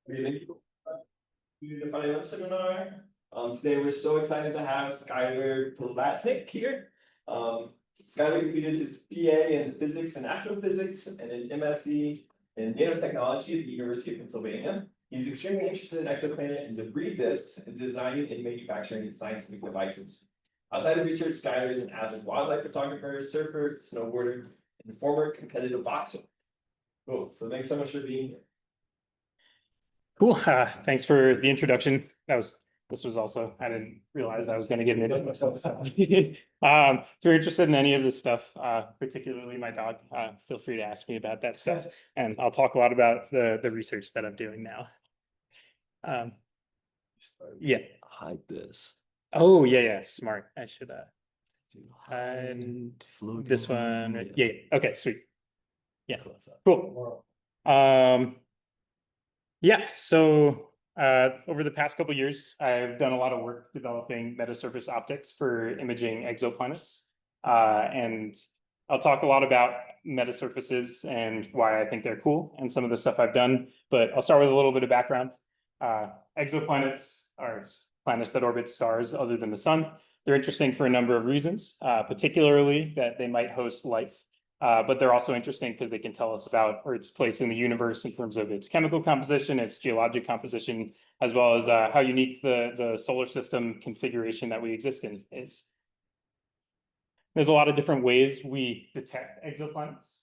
Thank you to the final seminar. Today we're so excited to have Skyler Palatnick here. Skyler completed his BA in physics and astrophysics and an MSc in nanotechnology at the University of Pennsylvania. He's extremely interested in exoplanet and debris disks and designing and manufacturing scientific devices. Outside of research, Skyler is an avid wildlife photographer, surfer, snowboarder, and former competitive boxer. Cool. So thanks so much for being here. Cool. Thanks for the introduction. This was also, I didn't realize I was going to get into it. So, if you're interested in any of this stuff, particularly my dog, feel free to ask me about that stuff. And I'll talk a lot about the research that I'm doing now. Yeah. Hide this. Oh, yeah. Smart. I should hide this one. Yeah. Okay, sweet. Yeah. Cool. Yeah, so over the past couple of years, I've done a lot of work developing Metasurface optics for imaging exoplanets. And I'll talk a lot about Metasurfaces and why I think they're cool and some of the stuff I've done. But I'll start with a little bit of background. Exoplanets are planets that orbit stars other than the sun. They're interesting for a number of reasons, particularly that they might host life. But they're also interesting because they can tell us about Earth's place in the universe in terms of its chemical composition, its geologic composition, as well as how unique the solar system configuration that we exist in is. There's a lot of different ways we detect exoplanets.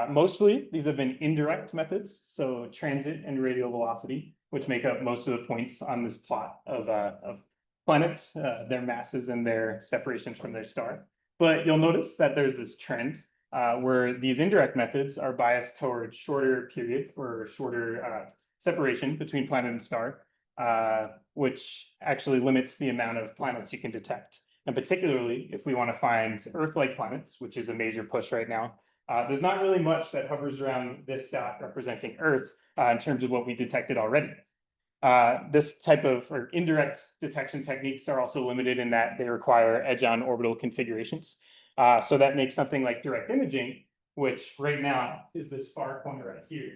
Mostly, these have been indirect methods, so transit and radial velocity, which make up most of the points on this plot of planets, their masses and their separations from their star. But you'll notice that there's this trend where these indirect methods are biased towards shorter period or shorter separation between planet and star, which actually limits the amount of planets you can detect. And particularly, if we want to find Earth-like planets, which is a major push right now, there's not really much that hovers around this dot representing Earth in terms of what we detected already. This type of indirect detection techniques are also limited in that they require edge-on orbital configurations. So that makes something like direct imaging, which right now is this far corner right here,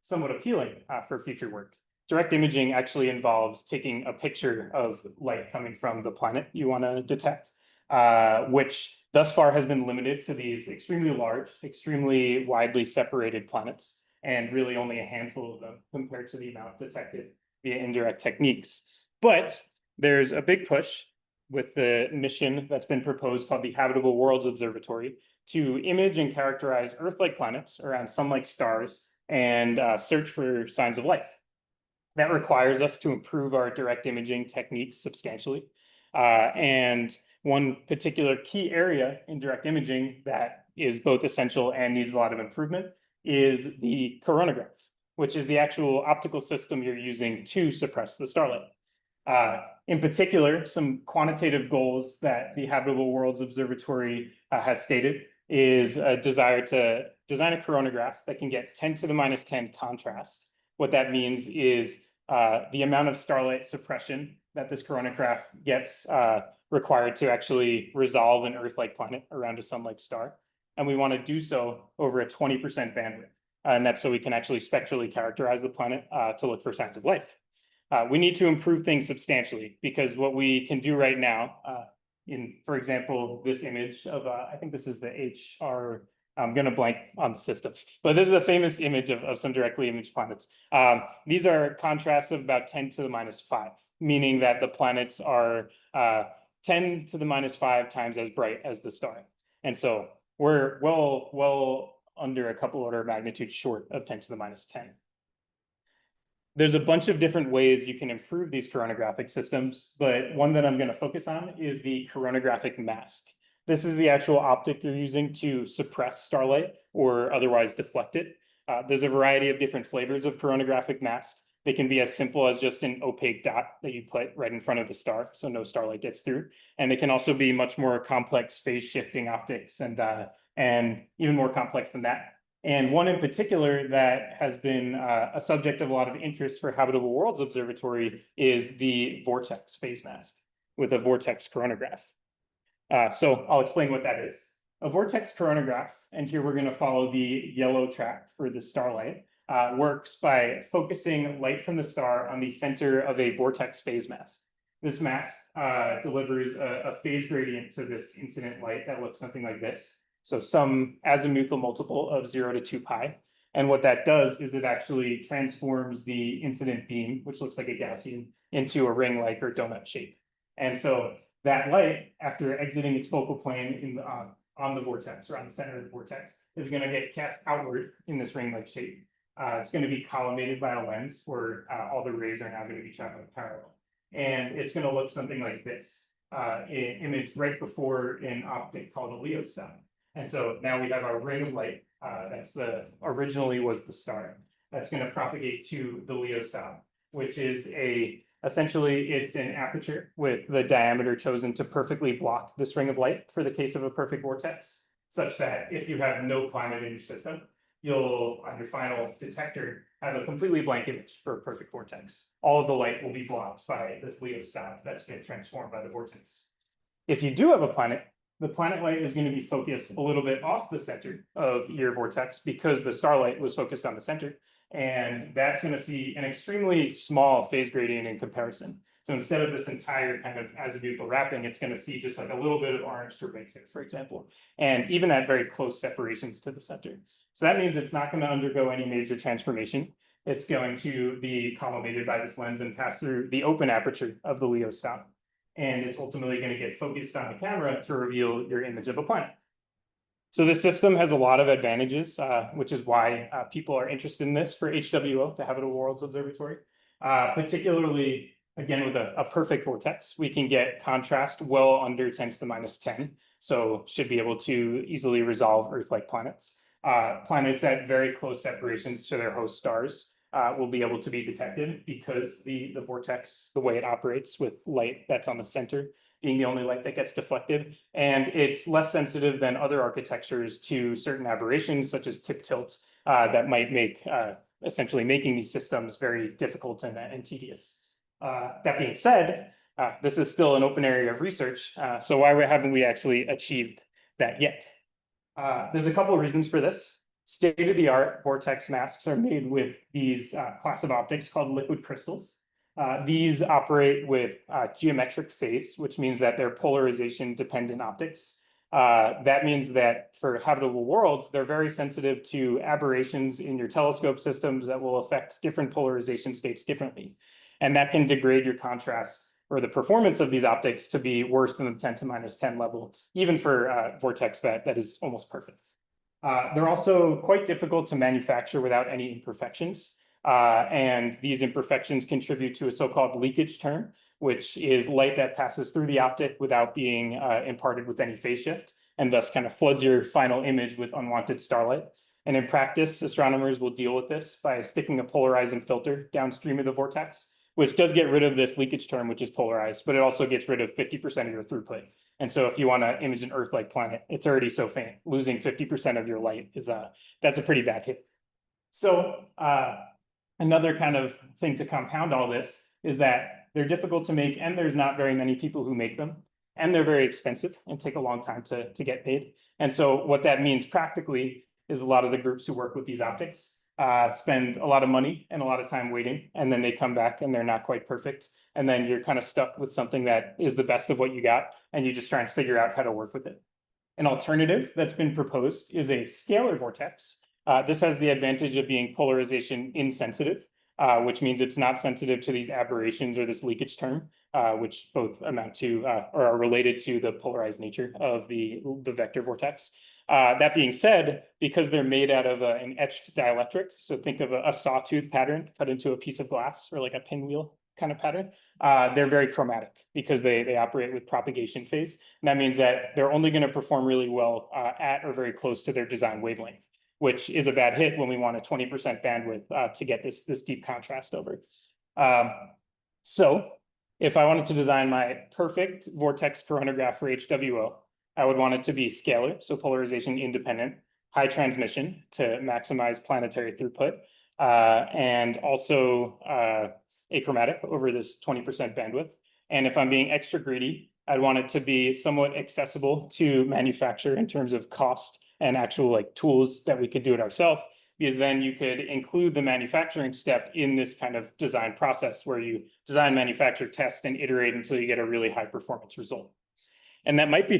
somewhat appealing for future work. Direct imaging actually involves taking a picture of light coming from the planet you want to detect, which thus far has been limited to these extremely large, extremely widely separated planets, and really only a handful of them compared to the amount detected via indirect techniques. But there's a big push with the mission that's been proposed called the Habitable Worlds Observatory to image and characterize Earth-like planets around sun-like stars and search for signs of life. That requires us to improve our direct imaging techniques substantially. And one particular key area in direct imaging that is both essential and needs a lot of improvement is the coronagraph, which is the actual optical system you're using to suppress the starlight. In particular, some quantitative goals that the Habitable Worlds Observatory has stated is a desire to design a coronagraph that can get 10 to the minus 10 contrast. What that means is the amount of starlight suppression that this coronagraph gets required to actually resolve an Earth-like planet around a sun-like star. And we want to do so over a 20% bandwidth. And that's so we can actually spectrally characterize the planet to look for signs of life. We need to improve things substantially because what we can do right now for example, this image of, I think this is the HR, I'm going to blank on the system, but this is a famous image of some directly imaged planets. These are contrasts of about 10 to the minus 5, meaning that the planets are 10 to the minus 5 times as bright as the star. And so we're well under a couple order of magnitude short of 10 to the minus 10. There's a bunch of different ways you can improve these coronagraphic systems, but one that I'm going to focus on is the coronagraphic mask. This is the actual optic you're using to suppress starlight or otherwise deflect it. There's a variety of different flavors of coronagraphic mask. They can be as simple as just an opaque dot that you put right in front of the star so no starlight gets through. And they can also be much more complex phase shifting optics and even more complex than that. And one in particular that has been a subject of a lot of interest for Habitable Worlds Observatory is the vortex phase mask with a vortex coronagraph. So I'll explain what that is. A vortex coronagraph, and here we're going to follow the yellow track for the starlight, works by focusing light from the star on the center of a vortex phase mask. This mask delivers a phase gradient to this incident light that looks something like this. So some azimuthal multiple of 0 to 2 pi. And what that does is it actually transforms the incident beam, which looks like a Gaussian, into a ring-like or donut shape. And so that light, after exiting its focal plane in the, on the vortex, or on the center of the vortex, is going to get cast outward in this ring-like shape. It's going to be collimated by a lens where all the rays are now going to be traveling parallel. And it's going to look something like this, image right before an optic called a Leo stop. And so now we have our ring of light. That's originally was the star. That's going to propagate to the Leo stop, which is essentially it's an aperture with the diameter chosen to perfectly block this ring of light for the case of a perfect vortex, such that if you have no planet in your system, you'll, on your final detector, have a completely blank image for a perfect vortex. All of the light will be blocked by this Leo stop that's been transformed by the vortex. If you do have a planet, the planet light is going to be focused a little bit off the center of your vortex because the starlight was focused on the center. And that's going to see an extremely small phase gradient in comparison. So instead of this entire kind of azimuthal wrapping, it's going to see just like a little bit of orange to red, for example, and even at very close separations to the center. So that means it's not going to undergo any major transformation. It's going to be collimated by this lens and pass through the open aperture of the Leo stop. And it's ultimately going to get focused on the camera to reveal your image of a planet. So this system has a lot of advantages, which is why people are interested in this for HWO, the Habitable Worlds Observatory. Particularly, again, with a perfect vortex, we can get contrast well under 10 to the minus 10. So should be able to easily resolve Earth-like planets. Planets at very close separations to their host stars will be able to be detected because the vortex, the way it operates with light that's on the center, being the only light that gets deflected. And it's less sensitive than other architectures to certain aberrations, such as tip tilt, that might make essentially making these systems very difficult and tedious. That being said, this is still an open area of research. So why haven't we actually achieved that yet? There's a couple of reasons for this. State-of-the-art vortex masks are made with these class of optics called liquid crystals. These operate with geometric phase, which means that they're polarization dependent optics. That means that for habitable worlds, they're very sensitive to aberrations in your telescope systems that will affect different polarization states differently. And that can degrade your contrast or the performance of these optics to be worse than the 10 to minus 10 level, even for vortex that is almost perfect. They're also quite difficult to manufacture without any imperfections. And these imperfections contribute to a so-called leakage term, which is light that passes through the optic without being imparted with any phase shift, and thus kind of floods your final image with unwanted starlight. And in practice, astronomers will deal with this by sticking a polarizing filter downstream of the vortex, which does get rid of this leakage term, which is polarized, but it also gets rid of 50% of your throughput. And so if you want to image an Earth-like planet, it's already so faint. Losing 50% of your light is that's a pretty bad hit. So another kind of thing to compound all this is that they're difficult to make, and there's not very many people who make them, and they're very expensive and take a long time to get paid. And so what that means practically is a lot of the groups who work with these optics spend a lot of money and a lot of time waiting, and then they come back and they're not quite perfect. And then you're kind of stuck with something that is the best of what you got, and you just try and figure out how to work with it. An alternative that's been proposed is a scalar vortex. This has the advantage of being polarization insensitive, which means it's not sensitive to these aberrations or this leakage term, which both amount to or are related to the polarized nature of the vector vortex. That being said, because they're made out of an etched dielectric, so think of a sawtooth pattern cut into a piece of glass or like a pinwheel kind of pattern, they're very chromatic because they operate with propagation phase. And that means that they're only going to perform really well at or very close to their design wavelength, which is a bad hit when we want a 20% bandwidth to get this deep contrast over. So if I wanted to design my perfect vortex coronagraph for HWO, I would want it to be scalar, so polarization independent, high transmission to maximize planetary throughput, and also achromatic over this 20% bandwidth. And if I'm being extra greedy, I'd want it to be somewhat accessible to manufacture in terms of cost and actual like tools that we could do it ourselves, because then you could include the manufacturing step in this kind of design process where you design, manufacture, test, and iterate until you get a really high performance result. And that might be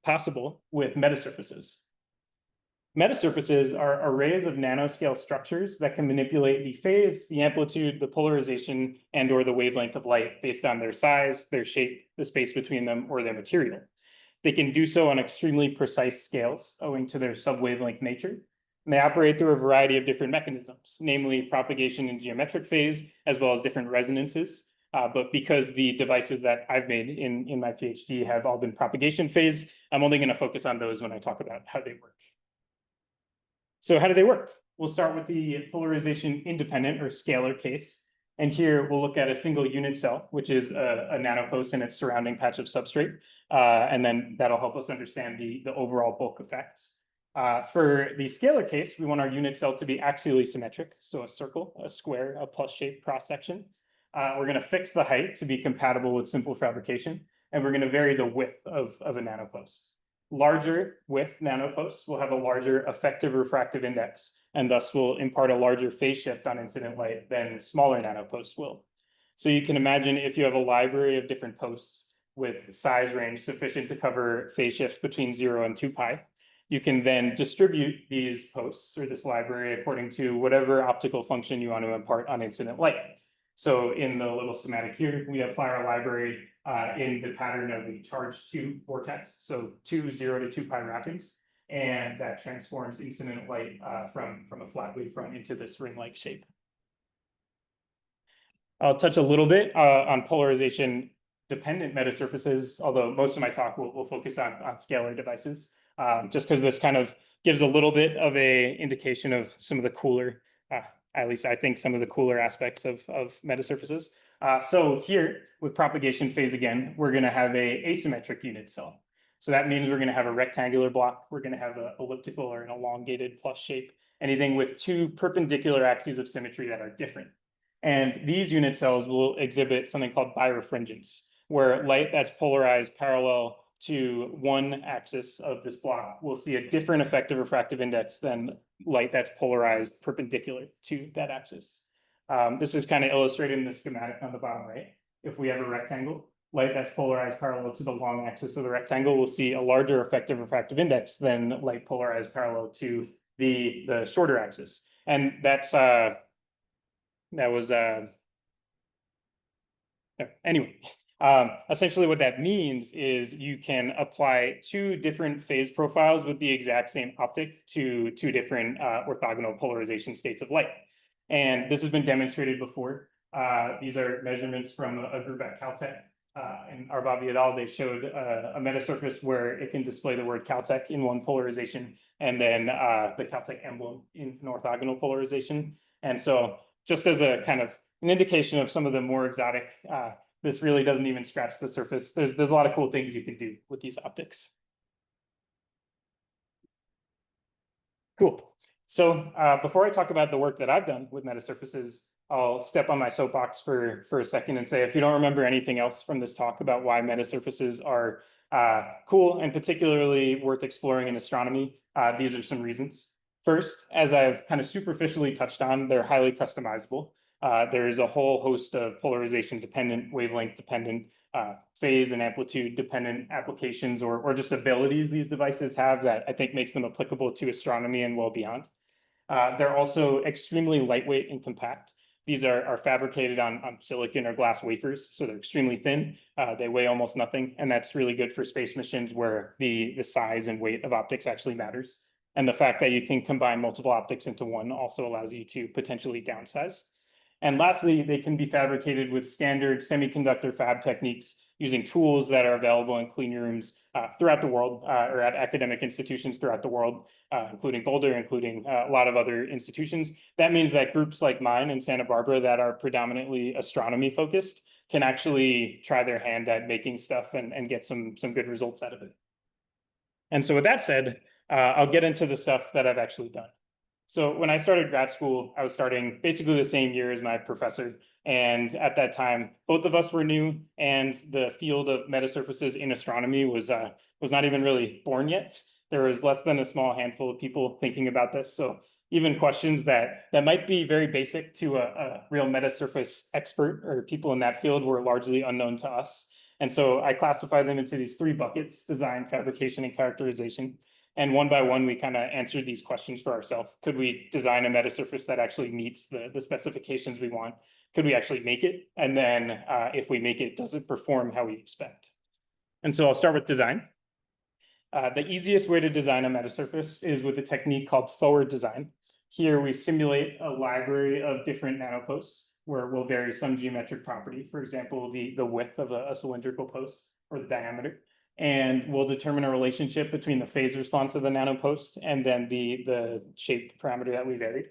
possible with metasurfaces. Metasurfaces are arrays of nanoscale structures that can manipulate the phase, the amplitude, the polarization, and or the wavelength of light based on their size, their shape, the space between them, or their material. They can do so on extremely precise scales owing to their subwavelength nature. And they operate through a variety of different mechanisms, namely propagation in geometric phase, as well as different resonances. But because the devices that I've made in my PhD have all been propagation phase, I'm only going to focus on those when I talk about how they work. So how do they work? We'll start with the polarization independent or scalar case. And here we'll look at a single unit cell, which is a nanopost and its surrounding patch of substrate. And then that'll help us understand the overall bulk effects. For the scalar case, we want our unit cell to be axially symmetric. So a circle, a square, a plus shaped cross section. We're going to fix the height to be compatible with simple fabrication. And we're going to vary the width of a nanopost. Larger width nanoposts will have a larger effective refractive index, and thus will impart a larger phase shift on incident light than smaller nanoposts will. So you can imagine if you have a library of different posts with size range sufficient to cover phase shifts between 0 and 2 pi, you can then distribute these posts or this library according to whatever optical function you want to impart on incident light. So in the little schematic here, we apply our library in the pattern of the charge 2 vortex, so 0 to 2 pi wrappings, and that transforms incident light from a flat wavefront into this ring-like shape. I'll touch a little bit on polarization dependent metasurfaces, although most of my talk will focus on scalar devices, just because this kind of gives a little bit of a indication of some of the cooler, at least I think some of the cooler aspects of metasurfaces. So here with propagation phase again, we're going to have a asymmetric unit cell. So that means we're going to have a rectangular block. We're going to have an elliptical or an elongated plus shape, anything with two perpendicular axes of symmetry that are different. And these unit cells will exhibit something called birefringence, where light that's polarized parallel to one axis of this block will see a different effective refractive index than light that's polarized perpendicular to that axis. This is kind of illustrated in the schematic on the bottom right. If we have a rectangle, light that's polarized parallel to the long axis of the rectangle will see a larger effective refractive index than light polarized parallel to the shorter axis. And that's anyway. Essentially what that means is you can apply two different phase profiles with the exact same optic to two different orthogonal polarization states of light. And this has been demonstrated before. These are measurements from a group at Caltech and Arbabi et al. They showed a metasurface where it can display the word Caltech in one polarization and then the Caltech emblem in an orthogonal polarization. And so just as a kind of an indication of some of the more exotic this really doesn't even scratch the surface. There's a lot of cool things you can do with these optics. Cool. So before I talk about the work that I've done with metasurfaces, I'll step on my soapbox for a second and say, if you don't remember anything else from this talk about why metasurfaces are cool and particularly worth exploring in astronomy, these are some reasons. First, as I've kind of superficially touched on, they're highly customizable. There's a whole host of polarization dependent, wavelength dependent, phase and amplitude dependent applications or just abilities these devices have that I think makes them applicable to astronomy and well beyond. They're also extremely lightweight and compact. These are fabricated on silicon or glass wafers, so they're extremely thin. They weigh almost nothing, and that's really good for space missions where the size and weight of optics actually matters. And the fact that you can combine multiple optics into one also allows you to potentially downsize. And lastly, they can be fabricated with standard semiconductor fab techniques using tools that are available in clean rooms throughout the world or at academic institutions throughout the world, including Boulder, including a lot of other institutions. That means that groups like mine in Santa Barbara that are predominantly astronomy focused can actually try their hand at making stuff and get some good results out of it. And so with that said, I'll get into the stuff that I've actually done. So when I started grad school, I was starting basically the same year as my professor. And at that time, both of us were new and the field of metasurfaces in astronomy was not even really born yet. There was less than a small handful of people thinking about this. So, even questions that might be very basic to a real Metasurface expert or people in that field were largely unknown to us. And so I classify them into these three buckets: design, fabrication, and characterization. And one by one, we kind of answered these questions for ourselves. Could we design a Metasurface that actually meets the specifications we want? Could we actually make it? And then if we make it, does it perform how we expect? And so I'll start with design. The easiest way to design a Metasurface is with a technique called forward design. Here we simulate a library of different nanoposts where we'll vary some geometric property, for example, the width of a cylindrical post or the diameter. And we'll determine a relationship between the phase response of the nanopost and then the shape parameter that we varied.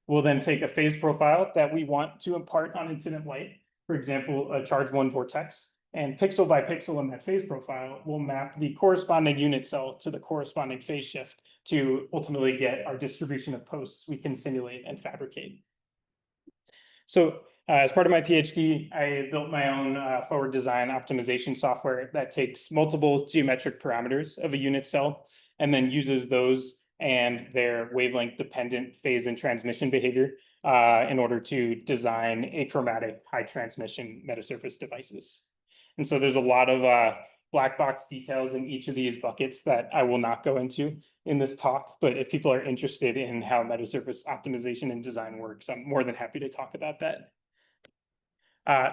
We'll then take a phase profile that we want to impart on incident light, for example, a charge 1 vortex, and pixel by pixel in that phase profile, we'll map the corresponding unit cell to the corresponding phase shift to ultimately get our distribution of posts we can simulate and fabricate. So as part of my PhD, I built my own forward design optimization software that takes multiple geometric parameters of a unit cell and then uses those and their wavelength dependent phase and transmission behavior in order to design achromatic high transmission Metasurface devices. And so there's a lot of black box details in each of these buckets that I will not go into in this talk, but if people are interested in how Metasurface optimization and design works, I'm more than happy to talk about that.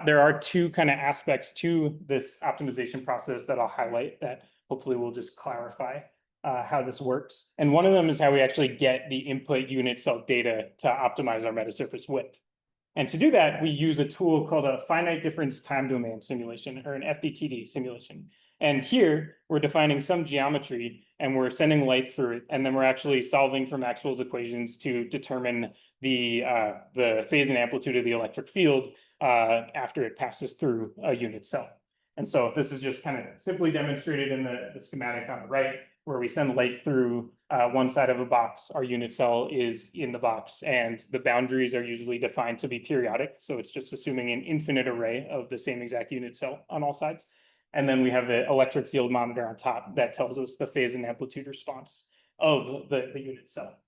There are two kind of aspects to this optimization process that I'll highlight that hopefully will just clarify how this works. And one of them is how we actually get the input unit cell data to optimize our Metasurface width. And to do that, we use a tool called a finite difference time domain simulation, or an FDTD simulation. And here we're defining some geometry and we're sending light through it. And then we're actually solving for Maxwell's equations to determine the phase and amplitude of the electric field after it passes through a unit cell. And so this is just kind of simply demonstrated in the schematic on the right, where we send light through one side of a box. Our unit cell is in the box, and the boundaries are usually defined to be periodic. So it's just assuming an infinite array of the same exact unit cell on all sides. And then we have an electric field monitor on top that tells us the phase and amplitude response of the unit cell.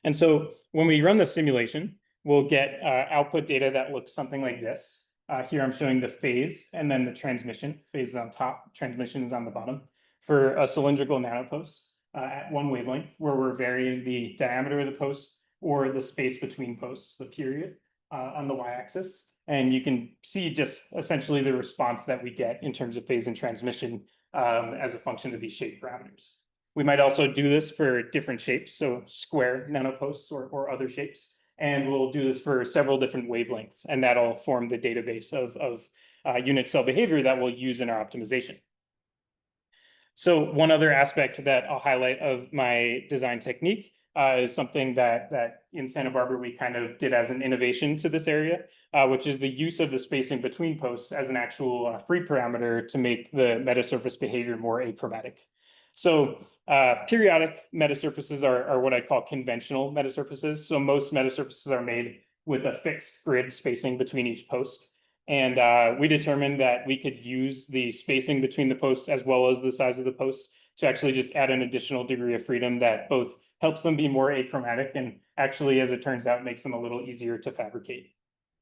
And so when we run the simulation, we'll get output data that looks something like this. Here I'm showing the phase and then the transmission. Phase is on top, transmission is on the bottom. For a cylindrical nanopost at one wavelength, where we're varying the diameter of the post or the space between posts, the period, on the y-axis. And you can see just essentially the response that we get in terms of phase and transmission as a function of these shape parameters. We might also do this for different shapes, so square nanoposts or other shapes. And we'll do this for several different wavelengths, and that'll form the database of unit cell behavior that we'll use in our optimization. So one other aspect that I'll highlight of my design technique is something that in Santa Barbara we kind of did as an innovation to this area, which is the use of the spacing between posts as an actual free parameter to make the Metasurface behavior more achromatic. So periodic Metasurfaces are what I call conventional Metasurfaces. So most Metasurfaces are made with a fixed grid spacing between each post. And we determined that we could use the spacing between the posts as well as the size of the posts to actually just add an additional degree of freedom that both helps them be more achromatic and actually, as it turns out, makes them a little easier to fabricate.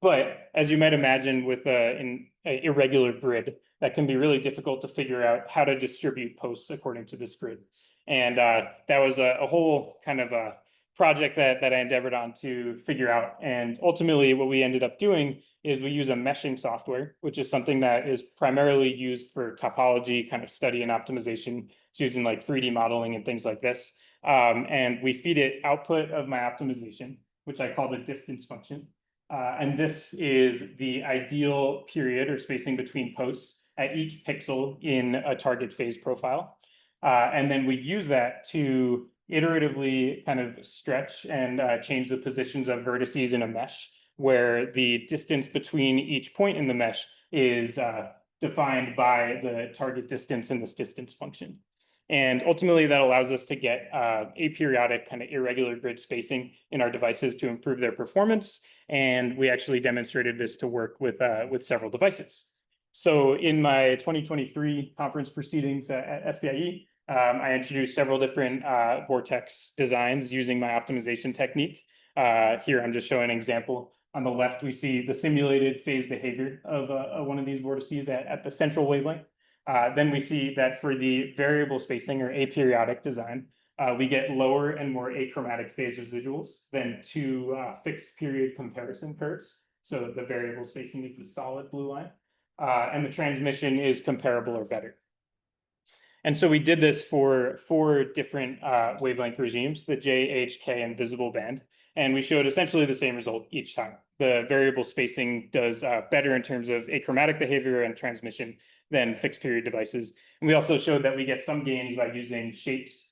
But as you might imagine with an irregular grid, that can be really difficult to figure out how to distribute posts according to this grid. And that was a whole kind of a project that I endeavored on to figure out. And ultimately, what we ended up doing is we use a meshing software, which is something that is primarily used for topology kind of study and optimization. It's used in like 3D modeling and things like this. And we feed it output of my optimization, which I call the distance function. And this is the ideal period or spacing between posts at each pixel in a target phase profile. And then we use that to iteratively kind of stretch and change the positions of vertices in a mesh, where the distance between each point in the mesh is defined by the target distance in this distance function. And ultimately, that allows us to get aperiodic kind of irregular grid spacing in our devices to improve their performance. And we actually demonstrated this to work with several devices. So in my 2023 conference proceedings at SPIE, I introduced several different vortex designs using my optimization technique. Here, I'm just showing an example. On the left, we see the simulated phase behavior of one of these vortices at the central wavelength. Then we see that for the variable spacing or aperiodic design, we get lower and more achromatic phase residuals than two fixed period comparison curves. So the variable spacing is the solid blue line, and the transmission is comparable or better. And so we did this for 4 different wavelength regimes, the J, H, K, and visible band. And we showed essentially the same result each time. The variable spacing does better in terms of achromatic behavior and transmission than fixed period devices. And we also showed that we get some gains by using shapes,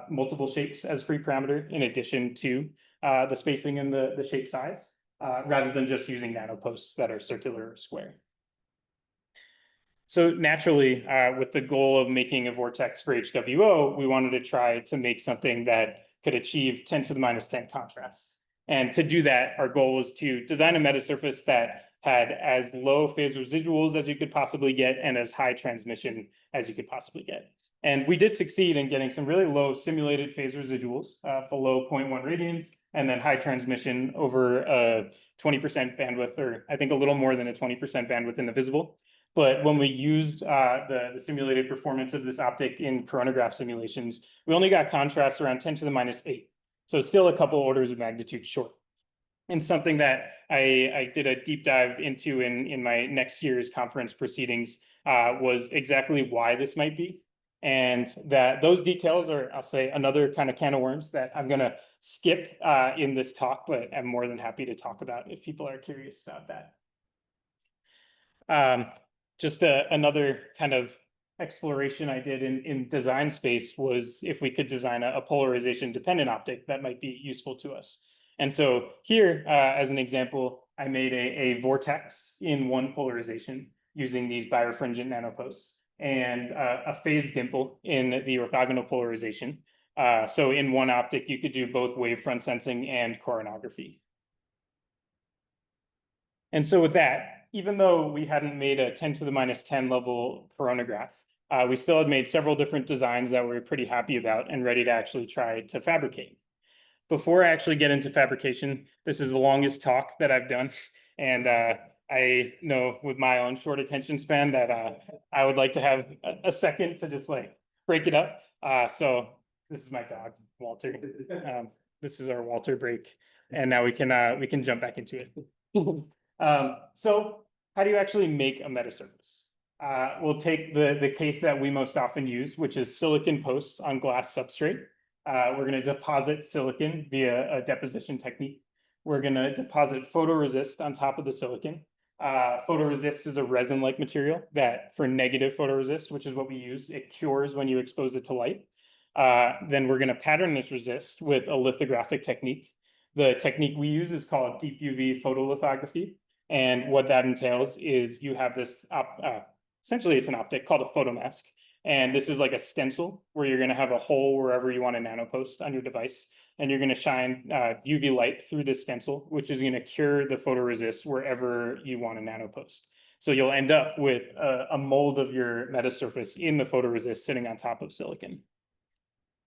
multiple shapes as free parameter in addition to the spacing and the shape size, rather than just using nanoposts that are circular or square. So naturally, with the goal of making a vortex for HWO, we wanted to try to make something that could achieve 10 to the minus 10 contrast. And to do that, our goal was to design a metasurface that had as low phase residuals as you could possibly get and as high transmission as you could possibly get. And we did succeed in getting some really low simulated phase residuals below 0.1 radians, and then high transmission over a 20% bandwidth, or I think a little more than a 20% bandwidth in the visible. But when we used the simulated performance of this optic in coronagraph simulations, we only got contrast around 10 to the minus 8. So it's still a couple orders of magnitude short. And something that I did a deep dive into in my next year's conference proceedings was exactly why this might be. And that those details are, I'll say, another kind of can of worms that I'm going to skip in this talk, but I'm more than happy to talk about if people are curious about that. Just another kind of exploration I did in design space was if we could design a polarization dependent optic that might be useful to us. And so here, as an example, I made a vortex in one polarization using these birefringent nanoposts and a phase dimple in the orthogonal polarization. So in one optic, you could do both wavefront sensing and coronography. And so with that, even though we hadn't made a 10 to the minus 10 level coronagraph, we still had made several different designs that we were pretty happy about and ready to actually try to fabricate. Before I actually get into fabrication, this is the longest talk that I've done. And I know with my own short attention span that I would like to have a second to just like break it up. So this is my dog, Walter. This is our Walter break. And now we can jump back into it. So how do you actually make a metasurface? We'll take the case that we most often use, which is silicon posts on glass substrate. We're going to deposit silicon via a deposition technique. We're going to deposit photoresist on top of the silicon. Photoresist is a resin-like material that for negative photoresist, which is what we use, it cures when you expose it to light. Then we're going to pattern this resist with a lithographic technique. The technique we use is called deep UV photolithography. And what that entails is you have this, essentially it's an optic called a photomask. And this is like a stencil where you're going to have a hole wherever you want a nanopost on your device. And you're going to shine UV light through this stencil, which is going to cure the photoresist wherever you want a nanopost. So you'll end up with a mold of your metasurface in the photoresist sitting on top of silicon.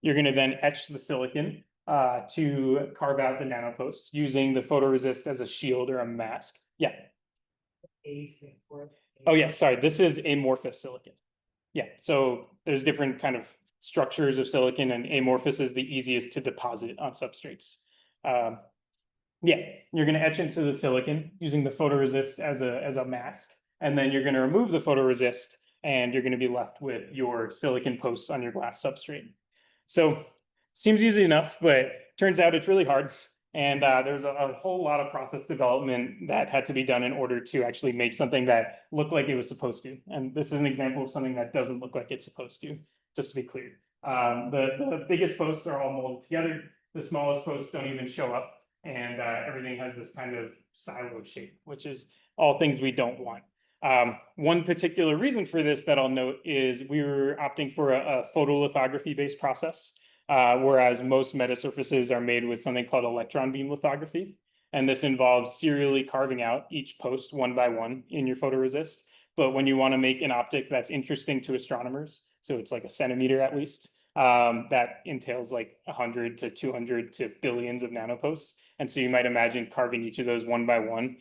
You're going to then etch the silicon to carve out the nanoposts using the photoresist as a shield or a mask. Yeah. Oh, yeah. Sorry. This is amorphous silicon. Yeah. So there's different kind of structures of silicon, and amorphous is the easiest to deposit on substrates. Yeah. You're going to etch into the silicon using the photoresist as a mask. And then you're going to remove the photoresist and you're going to be left with your silicon posts on your glass substrate. So seems easy enough, but turns out it's really hard. And there's a whole lot of process development that had to be done in order to actually make something that looked like it was supposed to. And this is an example of something that doesn't look like it's supposed to, just to be clear. The biggest posts are all molded together. The smallest posts don't even show up. And everything has this kind of silo shape, which is all things we don't want. One particular reason for this that I'll note is we were opting for a photolithography-based process. Whereas most metasurfaces are made with something called electron beam lithography. And this involves serially carving out each post one by one in your photoresist, But when you want to make an optic that's interesting to astronomers, so it's like a centimeter at least, that entails like 100 to 200 to billions of nanoposts. And so you might imagine carving each of those one by one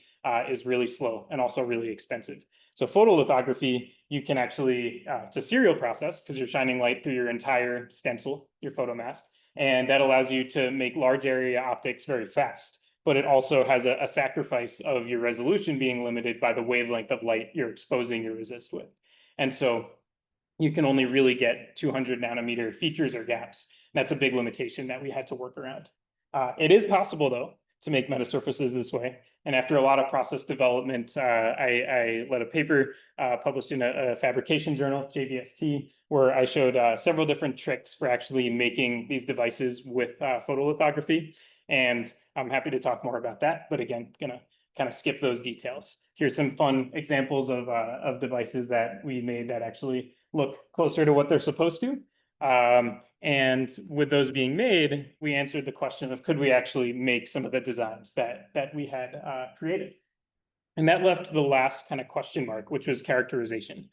is really slow and also really expensive. So photolithography, you can actually, it's a serial process because you're shining light through your entire stencil, your photomask, and that allows you to make large area optics very fast. But it also has a sacrifice of your resolution being limited by the wavelength of light you're exposing your resist with. And so you can only really get 200 nanometer features or gaps. That's a big limitation that we had to work around. It is possible, though, to make metasurfaces this way. And after a lot of process development, I led a paper published in a fabrication journal, JVST, where I showed several different tricks for actually making these devices with photolithography. And I'm happy to talk more about that. But again, gonna kind of skip those details. Here's some fun examples of devices that we made that actually look closer to what they're supposed to. And with those being made, we answered the question of could we actually make some of the designs that we had created. And that left the last kind of question mark, which was characterization.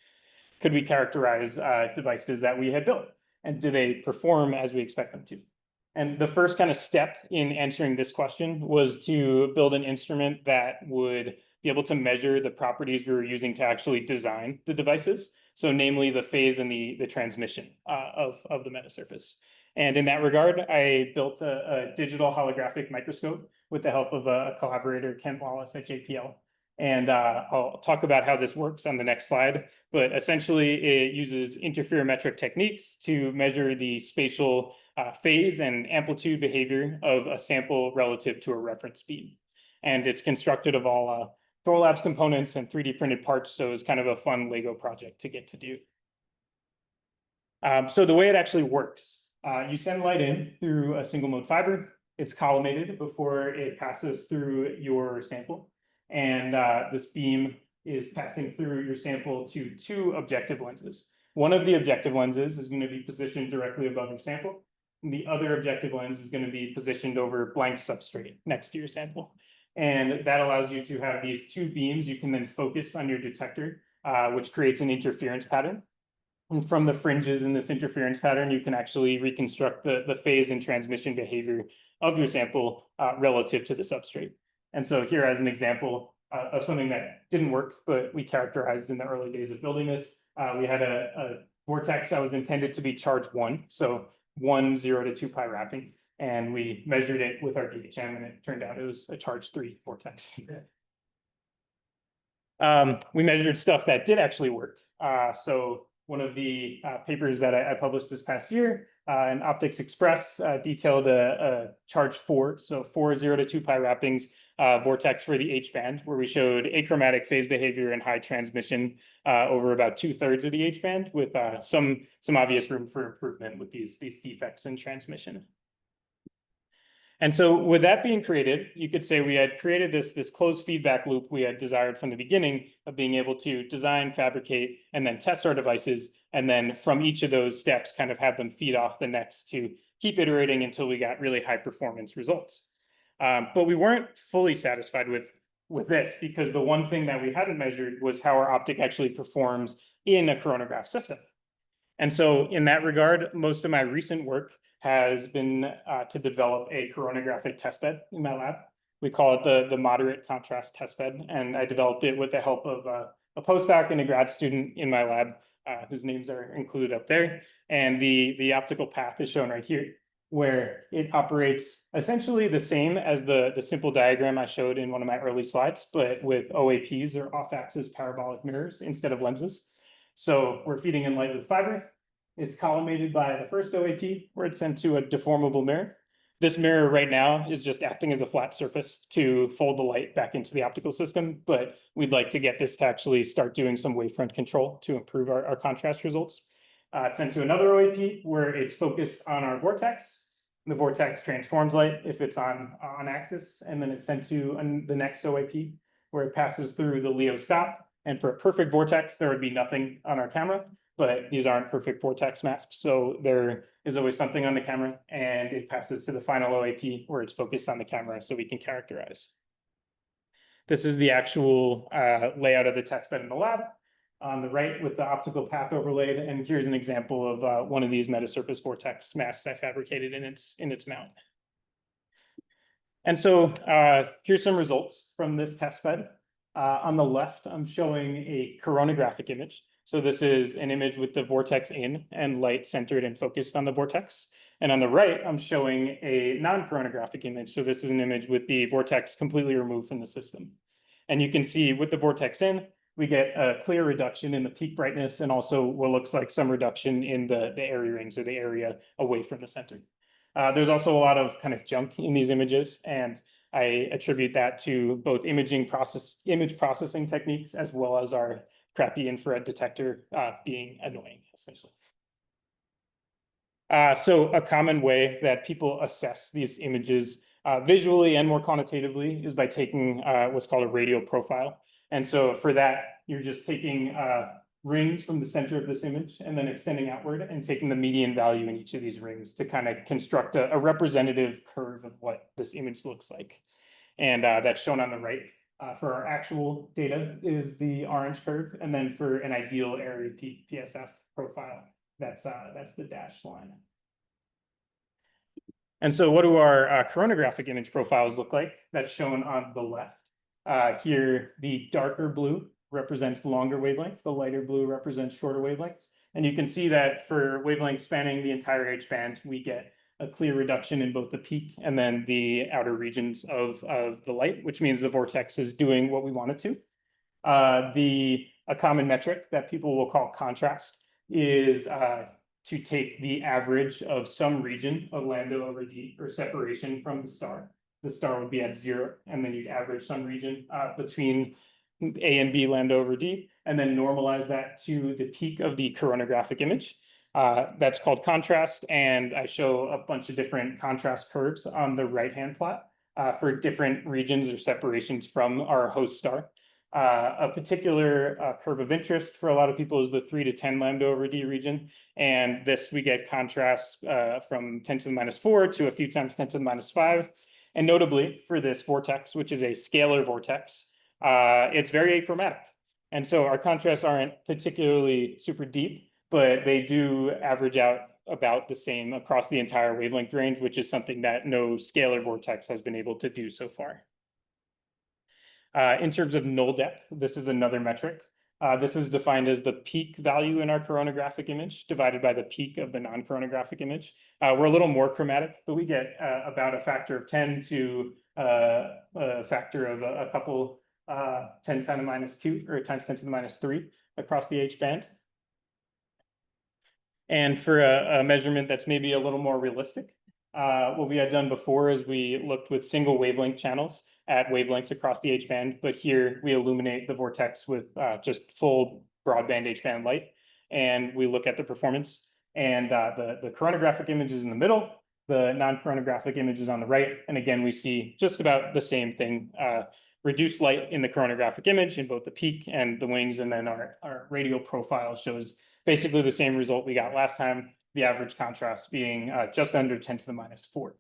Could we characterize devices that we had built? And do they perform as we expect them to? And the first kind of step in answering this question was to build an instrument that would be able to measure the properties we were using to actually design the devices. So namely the phase and the transmission of the Metasurface. And in that regard, I built a digital holographic microscope with the help of a collaborator, Kent Wallace at JPL. And I'll talk about how this works on the next slide. But essentially, it uses interferometric techniques to measure the spatial phase and amplitude behavior of a sample relative to a reference beam. And it's constructed of all Thorlabs components and 3D printed parts, so it's kind of a fun Lego project to get to do. So the way it actually works, you send light in through a single mode fiber. It's collimated before it passes through your sample. And this beam is passing through your sample to two objective lenses. One of the objective lenses is going to be positioned directly above your sample. And the other objective lens is going to be positioned over blank substrate next to your sample. And that allows you to have these two beams you can then focus on your detector, which creates an interference pattern. And from the fringes in this interference pattern, you can actually reconstruct the phase and transmission behavior of your sample relative to the substrate. And so here as an example of something that didn't work, but we characterized in the early days of building this, we had a vortex that was intended to be charge 1, so 1, 0 to 2 pi wrapping. And we measured it with our DHM, and it turned out it was a charge 3 vortex. We measured stuff that did actually work. So one of the papers that I published this past year in Optics Express detailed a charge 4, so 4, 0 to 2 pi wrappings vortex for the H band, where we showed achromatic phase behavior and high transmission over about 2/3 of the H band, with some obvious room for improvement with these defects in transmission. And so with that being created, you could say we had created this closed feedback loop we had desired from the beginning of being able to design, fabricate, and then test our devices. And then from each of those steps, kind of have them feed off the next to keep iterating until we got really high performance results. But we weren't fully satisfied with this, because the one thing that we hadn't measured was how our optic actually performs in a coronagraph system. And so in that regard, most of my recent work has been to develop a coronagraphic testbed in my lab. We call it the moderate contrast testbed, and I developed it with the help of a postdoc and a grad student in my lab, whose names are included up there. And the optical path is shown right here, where it operates essentially the same as the simple diagram I showed in one of my early slides, but with OAPs, or off-axis parabolic mirrors, instead of lenses. So we're feeding in light with fiber. It's collimated by the first OAP, where it's sent to a deformable mirror. This mirror right now is just acting as a flat surface to fold the light back into the optical system, but we'd like to get this to actually start doing some wavefront control to improve our contrast results. It's sent to another OAP, where it's focused on our vortex. The vortex transforms light if it's on axis, and then it's sent to the next OAP, where it passes through the Leo stop. And for a perfect vortex, there would be nothing on our camera, but these aren't perfect vortex masks. So there is always something on the camera, and it passes to the final OAP, where it's focused on the camera so we can characterize. This is the actual layout of the test bed in the lab. on the right with the optical path overlaid. And here's an example of one of these Metasurface vortex masks I fabricated in its mount. And so here's some results from this test bed. On the left, I'm showing a coronagraphic image. So this is an image with the vortex in and light centered and focused on the vortex. And on the right, I'm showing a non-coronagraphic image. So this is an image with the vortex completely removed from the system. And you can see with the vortex in, we get a clear reduction in the peak brightness and also what looks like some reduction in the area rings or the area away from the center. There's also a lot of kind of junk in these images, and I attribute that to both image processing techniques as well as our crappy infrared detector being annoying, essentially. So a common way that people assess these images visually and more quantitatively is by taking what's called a radial profile. And so for that, you're just taking rings from the center of this image and then extending outward and taking the median value in each of these rings to kind of construct a representative curve of what this image looks like. And that's shown on the right. For our actual data is the orange curve. And then for an ideal area PSF profile, that's the dashed line. And so what do our coronagraphic image profiles look like? That's shown on the left. Here, the darker blue represents longer wavelengths, the lighter blue represents shorter wavelengths. And you can see that for wavelengths spanning the entire H band, we get a clear reduction in both the peak and then the outer regions of the light, which means the vortex is doing what we want it to. A common metric that people will call contrast is to take the average of some region of lambda over d, or separation from the star. The star would be at 0, and then you'd average some region between A and B lambda over d, and then normalize that to the peak of the coronagraphic image. That's called contrast, and I show a bunch of different contrast curves on the right-hand plot for different regions or separations from our host star. A particular curve of interest for a lot of people is the 3 to 10 lambda over d region, and this we get contrast from 10 to the minus 4 to a few times 10 to the minus 5. And notably for this vortex, which is a scalar vortex, it's very achromatic. And so our contrasts aren't particularly super deep, but they do average out about the same across the entire wavelength range, which is something that no scalar vortex has been able to do so far. In terms of null depth, this is another metric. This is defined as the peak value in our coronagraphic image divided by the peak of the non-coronagraphic image. We're a little more chromatic, but we get about a factor of 10 to a factor of a couple 10 to the minus 2 or times 10 to the minus 3 across the H band. And for a measurement that's maybe a little more realistic, what we had done before is we looked with single wavelength channels at wavelengths across the H band, but here we illuminate the vortex with just full broadband H band light, and we look at the performance. And the coronagraphic image is in the middle, the non-coronagraphic image is on the right, and again we see just about the same thing. Reduced light in the coronagraphic image in both the peak and the wings, and then our radial profile shows basically the same result we got last time, the average contrast being just under 10 to the minus 4.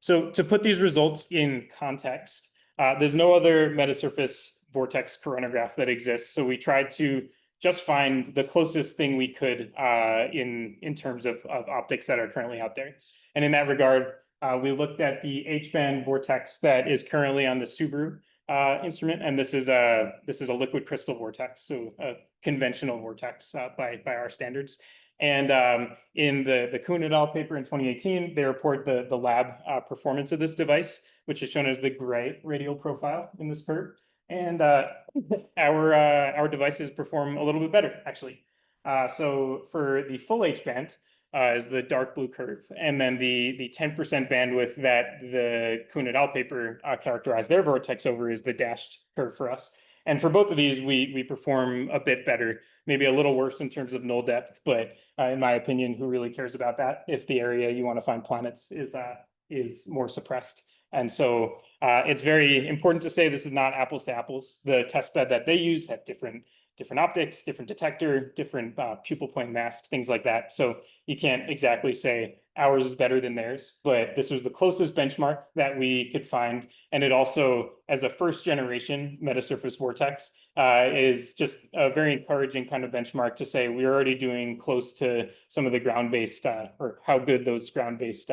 So to put these results in context, there's no other Metasurface vortex coronagraph that exists. So we tried to just find the closest thing we could in terms of optics that are currently out there. And in that regard, we looked at the H-band vortex that is currently on the Subaru instrument, and this is a liquid crystal vortex, so a conventional vortex by our standards. And in the Kuhn et al. Paper in 2018, they report the lab performance of this device, which is shown as the gray radial profile in this curve. And our devices perform a little bit better, actually. So for the full H band is the dark blue curve, and then the 10% bandwidth that the Kuhn et al. Paper characterized their vortex over is the dashed curve for us. And for both of these, we perform a bit better, maybe a little worse in terms of null depth, but in my opinion, who really cares about that if the area you want to find planets is more suppressed? And so it's very important to say this is not apples to apples. The test bed that they use had different optics, different detector, different pupil plane masks, things like that. So you can't exactly say ours is better than theirs, but this was the closest benchmark that we could find. And it also, as a first generation Metasurface vortex, is just a very encouraging kind of benchmark to say we're already doing close to some of the ground-based or how good those ground-based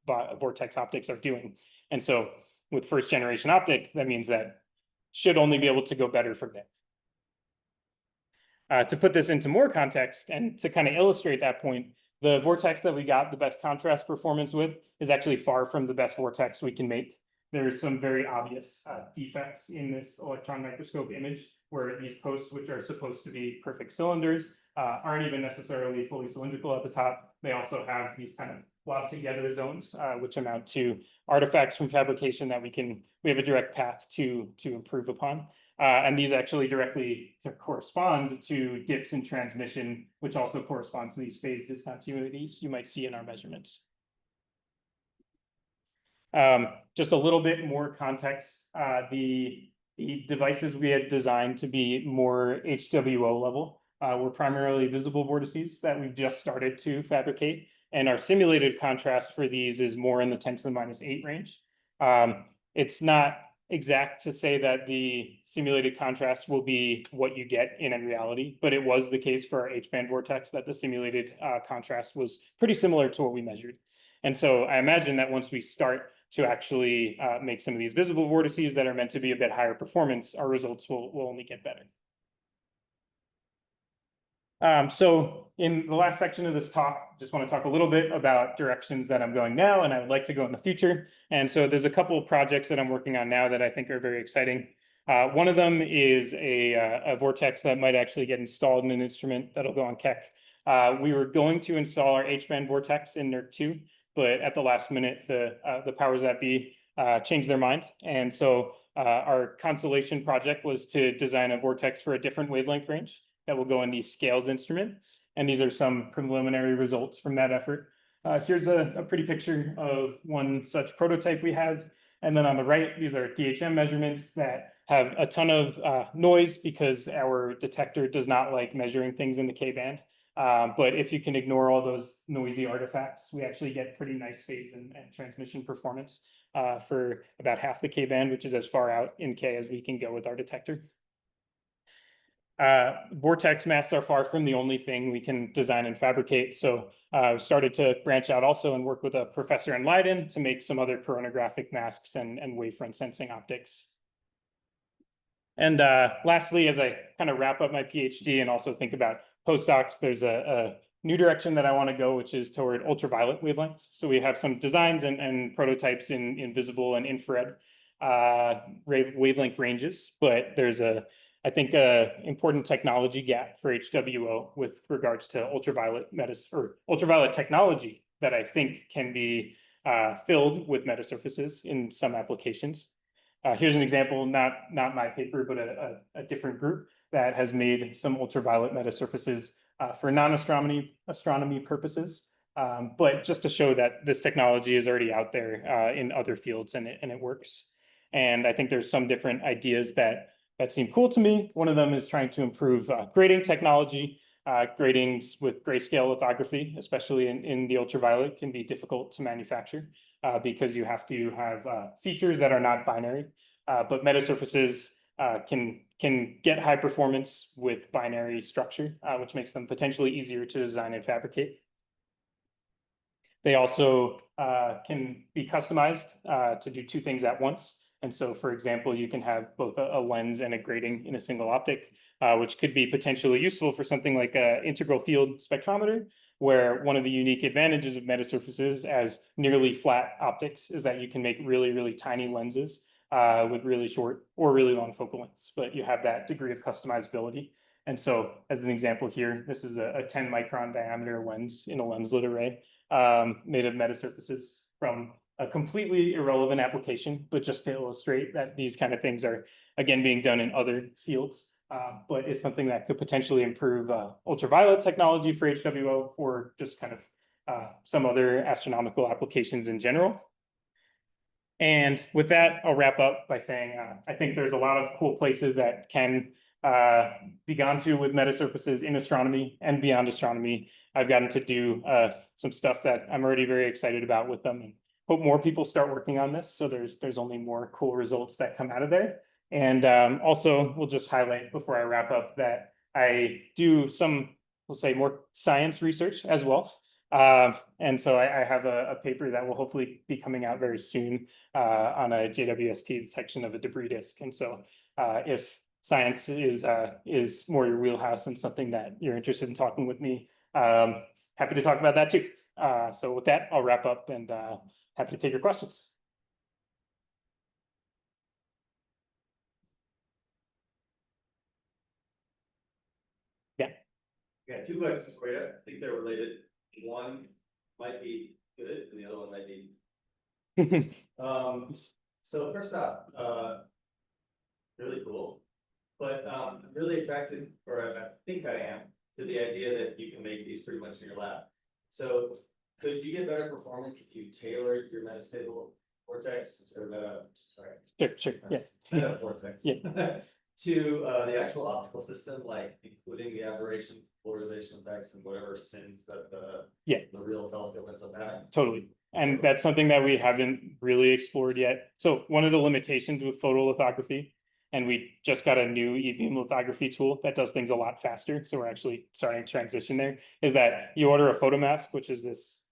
vortex optics are doing. And so with first generation optic, that means that should only be able to go better from there. To put this into more context and to kind of illustrate that point, the vortex that we got the best contrast performance with is actually far from the best vortex we can make. There's some very obvious defects in this electron microscope image where these posts, which are supposed to be perfect cylinders, aren't even necessarily fully cylindrical at the top. They also have these kind of blobbed together zones, which amount to artifacts from fabrication that we have a direct path to improve upon. And these actually directly correspond to dips in transmission, which also correspond to these phase discontinuities you might see in our measurements. Just a little bit more context, the devices we had designed to be more HWO level were primarily visible vortices that we've just started to fabricate. And our simulated contrast for these is more in the 10 to the minus 8 range. It's not exact to say that the simulated contrast will be what you get in reality, but it was the case for our H-band vortex that the simulated contrast was pretty similar to what we measured. And so I imagine that once we start to actually make some of these visible vortices that are meant to be a bit higher performance, our results will only get better. So in the last section of this talk, just want to talk a little bit about directions that I'm going now and I would like to go in the future. And so there's a couple of projects that I'm working on now that I think are very exciting. One of them is a vortex that might actually get installed in an instrument that'll go on Keck. We were going to install our H-band vortex in NERC 2, but at the last minute, the powers that be changed their mind. And so our constellation project was to design a vortex for a different wavelength range that will go in the scales instrument. And these are some preliminary results from that effort. Here's a pretty picture of one such prototype we have. And then on the right, these are DHM measurements that have a ton of noise because our detector does not like measuring things in the K-band. But if you can ignore all those noisy artifacts, we actually get pretty nice phase and transmission performance for about half the K-band, which is as far out in K as we can go with our detector. Vortex masks are far from the only thing we can design and fabricate. So started to branch out also and work with a professor in Leiden to make some other coronagraphic masks and wavefront sensing optics. And lastly, as I kind of wrap up my PhD and also think about postdocs, there's a new direction that I want to go, which is toward ultraviolet wavelengths. So we have some designs and prototypes in visible and infrared wavelength ranges, but there's I think important technology gap for HWO with regards to ultraviolet technology that I think can be filled with metasurfaces in some applications. Here's an example, not my paper, but a different group that has made some ultraviolet metasurfaces for non-astronomy purposes. But just to show that this technology is already out there in other fields and it works. And I think there's some different ideas that seem cool to me. One of them is trying to improve grading technology. Gradings with grayscale lithography, especially in the ultraviolet, can be difficult to manufacture because you have to have features that are not binary. But metasurfaces can get high performance with binary structure, which makes them potentially easier to design and fabricate. They also can be customized to do two things at once. And so, for example, you can have both a lens and a grating in a single optic, which could be potentially useful for something like an integral field spectrometer, where one of the unique advantages of metasurfaces as nearly flat optics is that you can make really, really tiny lenses with really short or really long focal lengths, but you have that degree of customizability. And so, as an example here, this is a 10 micron diameter lens in a lenslet array made of metasurfaces from a completely irrelevant application, but just to illustrate that these kind of things are, again, being done in other fields, but it's something that could potentially improve ultraviolet technology for HWO or just kind of some other astronomical applications in general. And with that, I'll wrap up by saying I think there's a lot of cool places that can begun to with Metasurfaces in astronomy and beyond astronomy. I've gotten to do some stuff that I'm already very excited about with them, and hope more people start working on this. So there's only more cool results that come out of there. And also, we'll just highlight before I wrap up that I do some, we'll say, more science research as well. And so I have a paper that will hopefully be coming out very soon on a JWST detection of a debris disk. And so if science is more your wheelhouse and something that you're interested in talking with me, happy to talk about that too. So with that, I'll wrap up and happy to take your questions. Yeah. Got two questions for you. I think they're related. One might be good and the other one might be. So first off, really cool. But I'm really attracted, or I think I am, to the idea that you can make these pretty much in your lab. So could you get better performance if you tailored your metastable vortex or Sure, yeah. Metavortex Yeah. to the actual optical system, like including the aberration, polarization effects, and whatever sins that the real telescope ends up having? Totally. And that's something that we haven't really explored yet. So one of the limitations with photolithography, and we just got a new e-beam lithography tool that does things a lot faster. So we're actually starting to transition there, is that you order a photomask, which is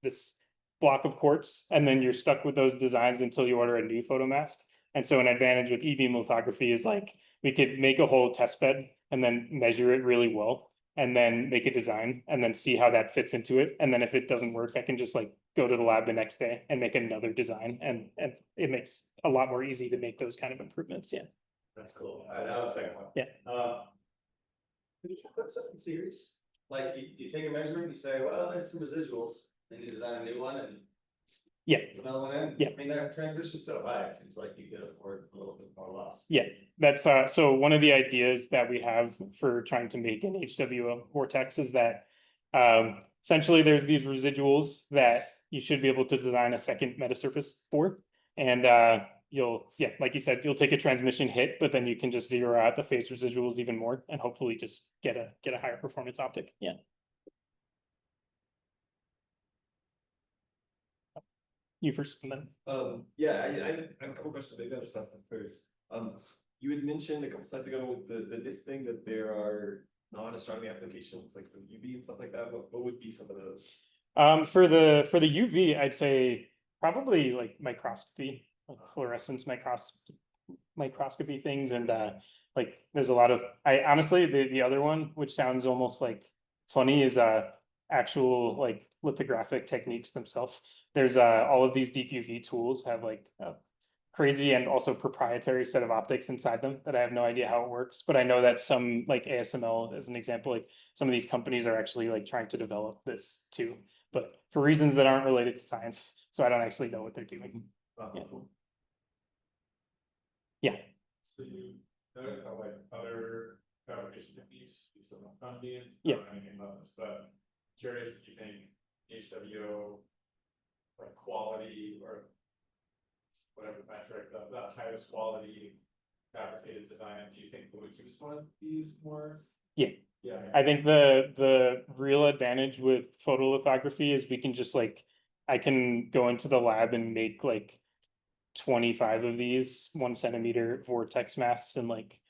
this block of quartz, and then you're stuck with those designs until you order a new photomask. And so an advantage with e-beam lithography is like we could make a whole test bed and then measure it really well, and then make a design and then see how that fits into it. And then if it doesn't work, I can just like go to the lab the next day and make another design. And it makes a lot more easy to make those kind of improvements. Yeah. That's cool. Now the second one. Yeah. Could you put something serious? Like you take a measurement, you say, well, there's some residuals, then you design a new one and put another one in. Yeah. I mean, that transmission's so high, it seems like you could afford a little bit more loss. Yeah, that's so one of the ideas that we have for trying to make an HWO vortex is that essentially there's these residuals that you should be able to design a second metasurface for. And like you said, you'll take a transmission hit, but then you can just zero out the phase residuals even more and hopefully just get a higher performance optic. Yeah. You first, and then. Yeah, I have a couple questions. Maybe I'll just ask them first. You had mentioned a couple slides ago with this thing that there are non-astronomy applications like the UV and stuff like that. What would be some of those? For the UV, I'd say probably like microscopy, like fluorescence microscopy things, and like there's a lot of I honestly the other one, which sounds almost like funny, is actual like lithographic techniques themselves. There's all of these deep UV tools have like a crazy and also proprietary set of optics inside them that I have no idea how it works. But I know that some, like ASML as an example, like some of these companies are actually like trying to develop this too, but for reasons that aren't related to science. So I don't actually know what they're doing. Yeah. Yeah. So you noted how like other fabrication techniques use them on being anything about this, but curious if you think HWO like quality or whatever metric, the highest quality fabricated design, do you think we would use one of these more? Yeah. Yeah. I think the real advantage with photolithography is we can just like, I can go into the lab and make like 25 of these 1 centimeter vortex masks in like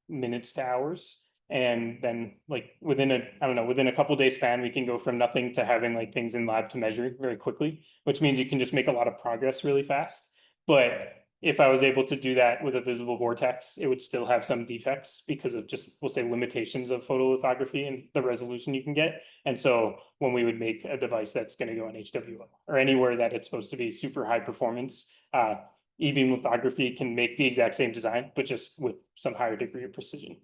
minutes to hours. And then like within a couple day span, we can go from nothing to having like things in lab to measure very quickly, which means you can just make a lot of progress really fast. But if I was able to do that with a visible vortex, it would still have some defects because of just, we'll say, limitations of photolithography and the resolution you can get. And so when we would make a device that's going to go in HWO or anywhere that it's supposed to be super high performance, e-beam lithography can make the exact same design, but just with some higher degree of precision.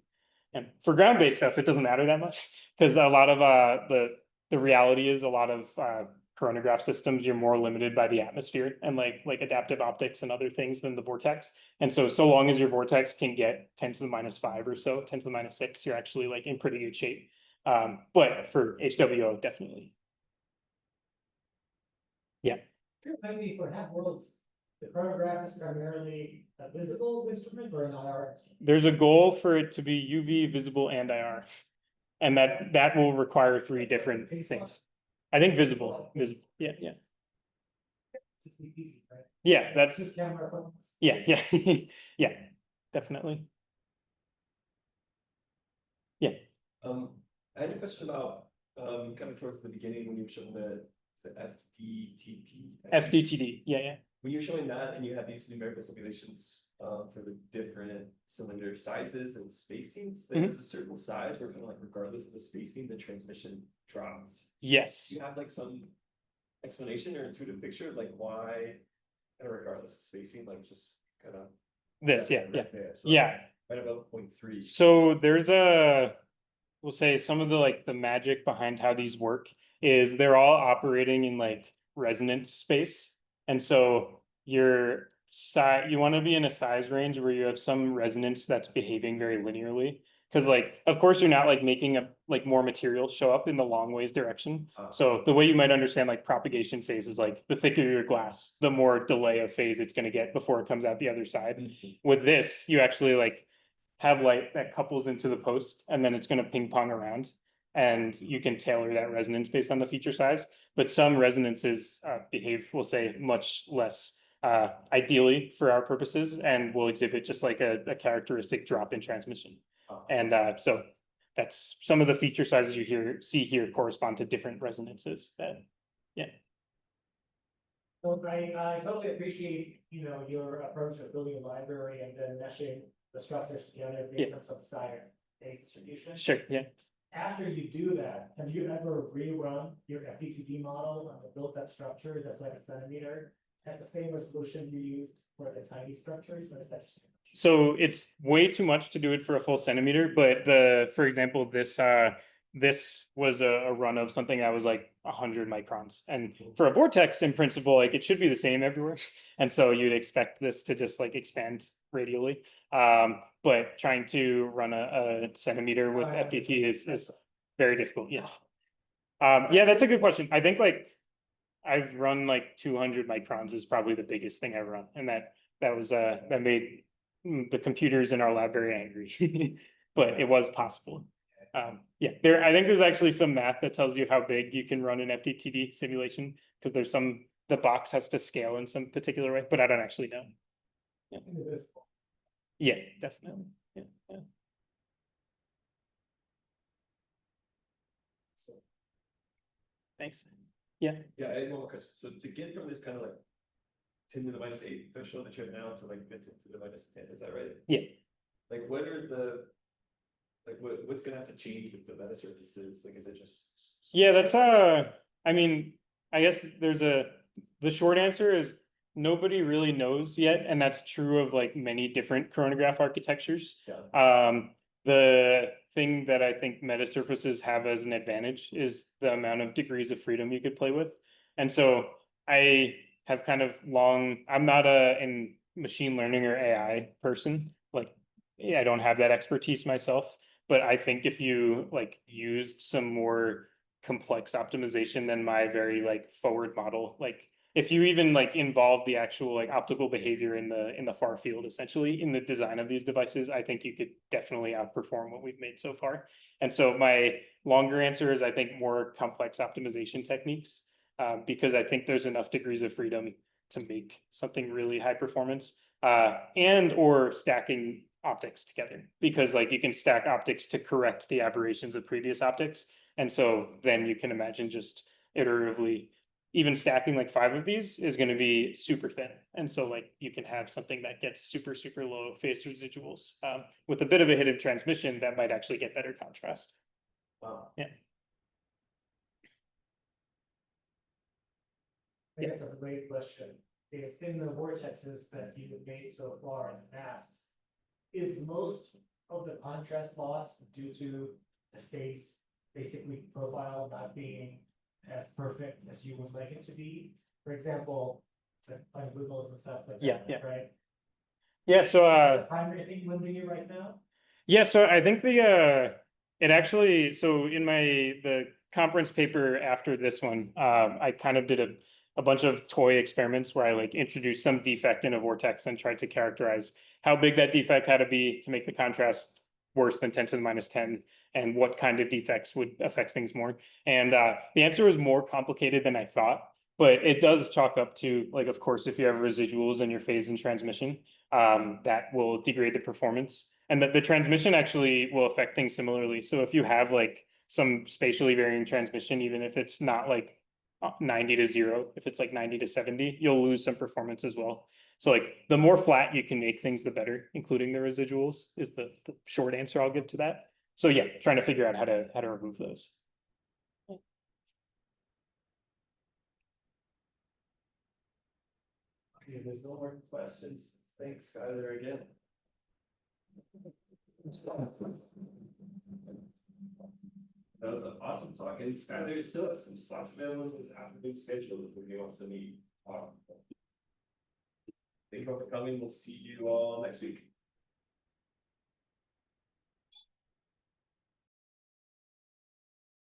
And for ground-based stuff, it doesn't matter that much because a lot of the reality is a lot of coronagraph systems, you're more limited by the atmosphere and like adaptive optics and other things than the vortex. And so long as your vortex can get 10 to the -5 or so, 10 to the -6, you're actually like in pretty good shape. But for HWO, definitely. Yeah. Maybe for half worlds, the chronograph is primarily a visible instrument or an IR instrument? There's a goal for it to be UV, visible, and IR. And that will require three different things. I think visible, yeah, yeah. It's easy, right? Yeah, that's, Just camera phones. yeah, yeah, yeah, definitely. Yeah. I had a question about, kind of towards the beginning when you were showing the FDTP. FDTD, yeah, yeah. When you were showing that and you had these numerical simulations, for the different cylinder sizes and spacings, there was a certain size where kind of like regardless of the spacing, the transmission dropped. Do Yes. you have like some explanation or intuitive picture of like why, kind of regardless of spacing, like just kind of. This, yeah, yeah, There. So yeah. right about 0.3. So there's we'll say some of the like the magic behind how these work is they're all operating in like resonant space. And so your size, you want to be in a size range where you have some resonance that's behaving very linearly. Because like, of course, you're not like making a like more material show up in the long ways direction. So the way you might understand like propagation phase is like the thicker your glass, the more delay of phase it's going to get before it comes out the other side. With this, you actually like have light that couples into the post and then it's going to ping pong around. And you can tailor that resonance based on the feature size. But some resonances behave, we'll say, much less ideally for our purposes and will exhibit just like a characteristic drop in transmission. And so that's some of the feature sizes you see here correspond to different resonances that, yeah. So I totally appreciate, your approach of building a library and then meshing the structures together based on some desired phase distribution. Sure, yeah. After you do that, have you ever rerun your FDTD model on the built-up structure that's like a centimeter at the same resolution you used for the tiny structures, or is that just too much? So it's way too much to do it for a full centimeter, but for example, this was a run of something that was like 100 microns. And for a vortex, in principle, like it should be the same everywhere. And so you'd expect this to just like expand radially. But trying to run a centimeter with FDT is very difficult. Yeah. Yeah, that's a good question. I think like I've run like 200 microns is probably the biggest thing I've run. And that was that made the computers in our lab very angry, but it was possible. Yeah, I think there's actually some math that tells you how big you can run an FDTD simulation because there's the box has to scale in some particular way, but I don't actually know. Yeah, yeah, definitely. Yeah, yeah. So, thanks. Yeah. Yeah, I had one more question. So to get from this kind of like 10 to the -8 threshold that you have now to like the 10 to the -10, is that right? Yeah. Like what are the, like what's gonna have to change with the metasurfaces? Like is it just? Yeah, that's I mean, I guess the short answer is nobody really knows yet, and that's true of like many different coronagraph architectures. Yeah. The thing that I think metasurfaces have as an advantage is the amount of degrees of freedom you could play with. And so I have kind of I'm not in machine learning or AI person. Like, I don't have that expertise myself, but I think if you like used some more complex optimization than my very like forward model, like if you even like involve the actual like optical behavior in the far field, essentially in the design of these devices, I think you could definitely outperform what we've made so far. And so my longer answer is I think more complex optimization techniques, because I think there's enough degrees of freedom to make something really high performance, and or stacking optics together, because like you can stack optics to correct the aberrations of previous optics. And so then you can imagine just iteratively even stacking like 5 of these is going to be super thin. And so like you can have something that gets super, super low phase residuals, with a bit of a hidden transmission that might actually get better contrast. Wow. Yeah. I guess a related question is in the vortexes that you've made so far in the masks, is most of the contrast loss due to the phase basically profile not being as perfect as you would like it to be? For example, the fine wiggles and stuff like Yeah, that, yeah. right? Yeah, so Is the primary thing limiting you right now? yeah, so I think it actually, so in the conference paper after this one, I kind of did a bunch of toy experiments where I like introduced some defect in a vortex and tried to characterize how big that defect had to be to make the contrast worse than 10 to the minus 10, and what kind of defects would affect things more. And the answer was more complicated than I thought, but it does chalk up to, like, of course, if you have residuals in your phase and transmission, that will degrade the performance. And the transmission actually will affect things similarly. So if you have like some spatially varying transmission, even if it's not like 90 to 0, if it's like 90 to 70, you'll lose some performance as well. So like the more flat you can make things, the better, including the residuals, is the short answer I'll give to that. So yeah, trying to figure out how to remove those. Okay, there's no more questions. Thanks, Skyler, again. That was an awesome talk, and Skyler still has some slots available in his afternoon schedule if he wants to meet. Thank you for coming. We'll see you all next week.